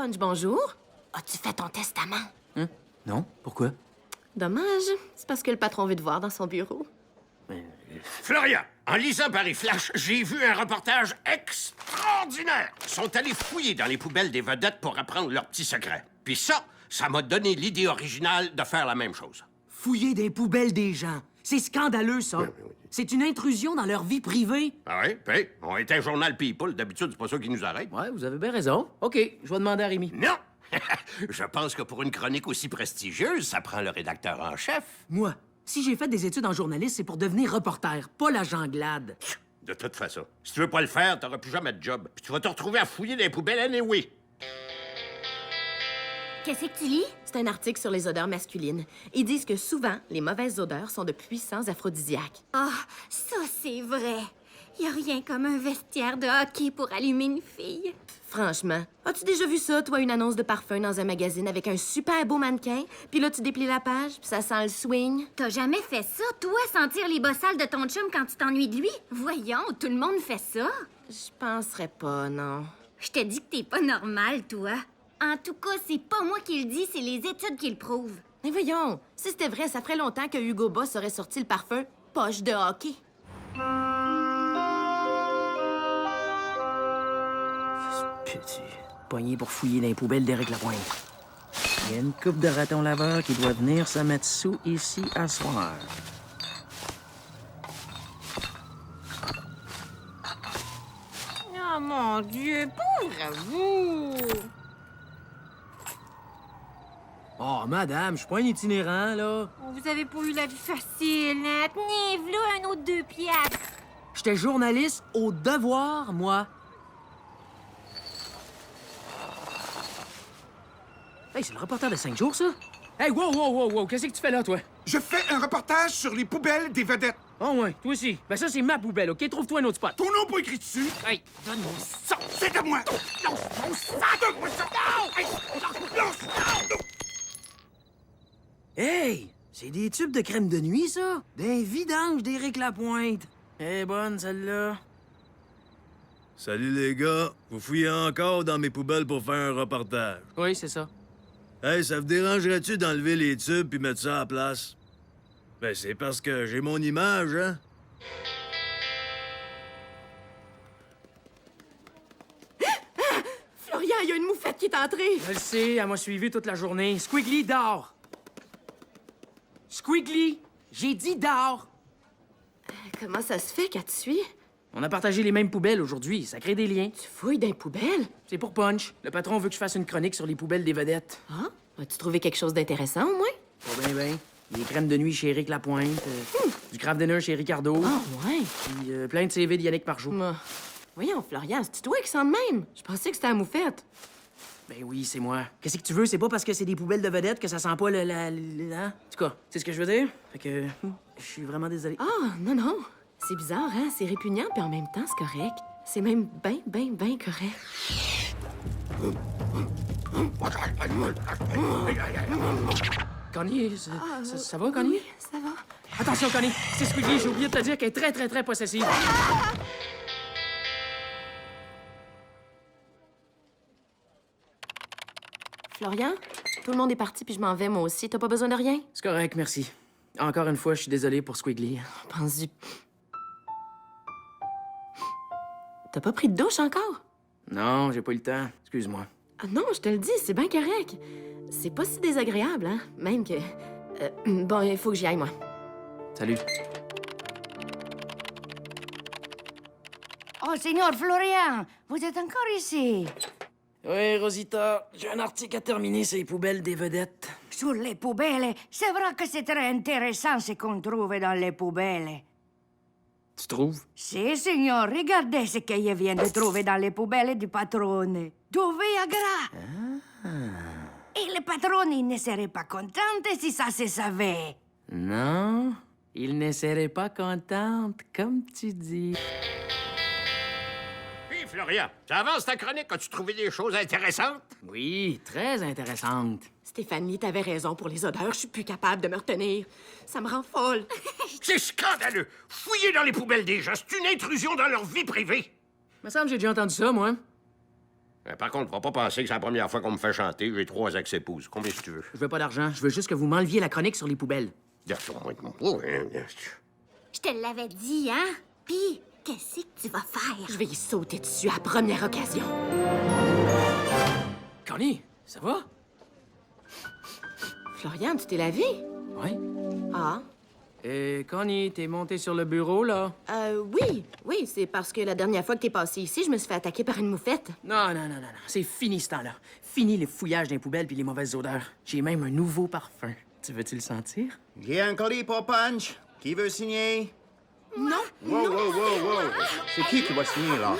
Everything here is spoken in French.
Punch, bonjour. As-tu fait ton testament? Hein? Non? Pourquoi? Dommage. C'est parce que le patron veut te voir dans son bureau. Florian, en lisant Paris Flash, j'ai vu un reportage extraordinaire. Ils sont allés fouiller dans les poubelles des vedettes pour apprendre leurs petits secrets. Puis ça m'a donné l'idée originale de faire la même chose. Fouiller des poubelles des gens. C'est scandaleux, ça. C'est une intrusion dans leur vie privée. Ah oui? Puis, on est un journal People. D'habitude, c'est pas ça qui nous arrête. Ouais, vous avez bien raison. OK, je vais demander à Rémi. Non! Je pense que pour une chronique aussi prestigieuse, ça prend le rédacteur en chef. Moi, si j'ai fait des études en journaliste, c'est pour devenir reporter, pas la Janglade. De toute façon, si tu veux pas le faire, t'auras plus jamais de job. Puis tu vas te retrouver à fouiller dans les poubelles anyway. Qu'est-ce que tu lis? C'est un article sur les odeurs masculines. Ils disent que souvent, les mauvaises odeurs sont de puissants aphrodisiaques. Ah, ça, c'est vrai. Y a rien comme un vestiaire de hockey pour allumer une fille. Franchement, as-tu déjà vu ça, toi, une annonce de parfum dans un magazine avec un super beau mannequin, puis là, tu déplies la page, puis ça sent le swing? T'as jamais fait ça, toi, sentir les bossales de ton chum quand tu t'ennuies de lui? Voyons, tout le monde fait ça. Je penserais pas, non. Je te dis que t'es pas normal, toi. En tout cas, c'est pas moi qui le dis, c'est les études qui le prouvent. Mais voyons, si c'était vrai, ça ferait longtemps que Hugo Boss aurait sorti le parfum poche de hockey. Petit. Pogné pour fouiller dans les poubelles d'Éric Lapointe. Il y a une coupe de ratons laveurs qui doit venir se mettre sous ici à soir. Oh mon Dieu, pauvre vous! Oh, madame, je suis pas un itinérant, là. Vous avez pas eu la vie facile, hein? Tenez, v'là un autre 2 piastres. J'étais journaliste au Devoir, moi. Hey, c'est le reporter de 5 jours, ça? Hey, wow, qu'est-ce que tu fais là, toi? Je fais un reportage sur les poubelles des vedettes. Oh, ouais, toi aussi. Ben, ça, c'est ma poubelle, OK? Trouve-toi un autre spot. Ton nom pas écrit dessus. Hey, donne mon sang! C'est à moi. Non, mon sac. Donne-moi ça. Non. Hey! C'est des tubes de crème de nuit, ça? D'un vidange d'Éric Lapointe. Eh, bonne, celle-là. Salut les gars, vous fouillez encore dans mes poubelles pour faire un reportage. Oui, c'est ça. Hey, ça vous dérangerait-tu d'enlever les tubes puis mettre ça à la place? Ben, c'est parce que j'ai mon image, hein? Florian, il y a une moufette qui est entrée! Je le sais, elle m'a suivi toute la journée. Squiggly, dors! Squiggly, j'ai dit dors! Comment ça se fait qu'elle te suit? On a partagé les mêmes poubelles aujourd'hui, ça crée des liens. Tu fouilles dans les poubelles? C'est pour Punch. Le patron veut que je fasse une chronique sur les poubelles des vedettes. Ah? As-tu trouvé quelque chose d'intéressant, au moins? Pas bien. Des crèmes de nuit chez Éric Lapointe, du craft dinner chez Ricardo, Ah, ouais. puis plein de CV de Yannick Parjou. Voyons, Florian, c'est toi qui sens de même? Je pensais que c'était la moufette. Ben oui, c'est moi. Qu'est-ce que tu veux? C'est pas parce que c'est des poubelles de vedettes que ça sent pas hein? En tout cas, tu sais ce que je veux dire? Fait que je suis vraiment désolé. Ah, non. C'est bizarre, hein? C'est répugnant, puis en même temps, c'est correct. C'est même ben correct. Connie, ça va, Connie? Oui, ça va. Attention, Connie, c'est Squiggy, j'ai oublié de te dire qu'elle est très possessive. Florian, tout le monde est parti, puis je m'en vais, moi aussi. T'as pas besoin de rien? C'est correct, merci. Encore une fois, je suis désolé pour Squiggly. Pense-y. T'as pas pris de douche encore? Non, j'ai pas eu le temps. Excuse-moi. Ah non, je te le dis, c'est bien correct. C'est pas si désagréable, hein? Même que... bon, il faut que j'y aille, moi. Salut. Oh, Signor Florian, vous êtes encore ici? Oui, Rosita, j'ai un article à terminer sur les poubelles des vedettes. Sur les poubelles, c'est vrai que c'est très intéressant ce qu'on trouve dans les poubelles. Tu trouves? Si, signor, regardez ce que je viens de trouver dans les poubelles du patron. Du Viagra! Et le patron, il ne serait pas content si ça se savait. Non, il ne serait pas contente, comme tu dis. Puis, Florian, ça avance ta chronique. As-tu trouvé des choses intéressantes? Oui, très intéressante. Stéphanie, t'avais raison pour les odeurs. Je suis plus capable de me retenir. Ça me rend folle. C'est scandaleux! Fouiller dans les poubelles des gens, c'est une intrusion dans leur vie privée! Me semble que j'ai déjà entendu ça, moi. Par contre, va pas penser que c'est la première fois qu'on me fait chanter. J'ai 3 ex-épouses. Combien si tu veux? Je veux pas d'argent. Je veux juste que vous m'enleviez la chronique sur les poubelles. Je te l'avais dit, hein? Pis, qu'est-ce que tu vas faire? Je vais y sauter dessus à la première occasion. Connie, ça va? Florian, tu t'es lavé? Oui. Ah. Et Connie, t'es montée sur le bureau, là? Oui, c'est parce que la dernière fois que t'es passé ici, je me suis fait attaquer par une moufette. Non. C'est fini ce temps-là. Fini les fouillages des poubelles puis les mauvaises odeurs. J'ai même un nouveau parfum. Tu veux-tu le sentir? J'ai un colis pour Punch. Qui veut signer? Non. Wow. C'est qui va signer, là?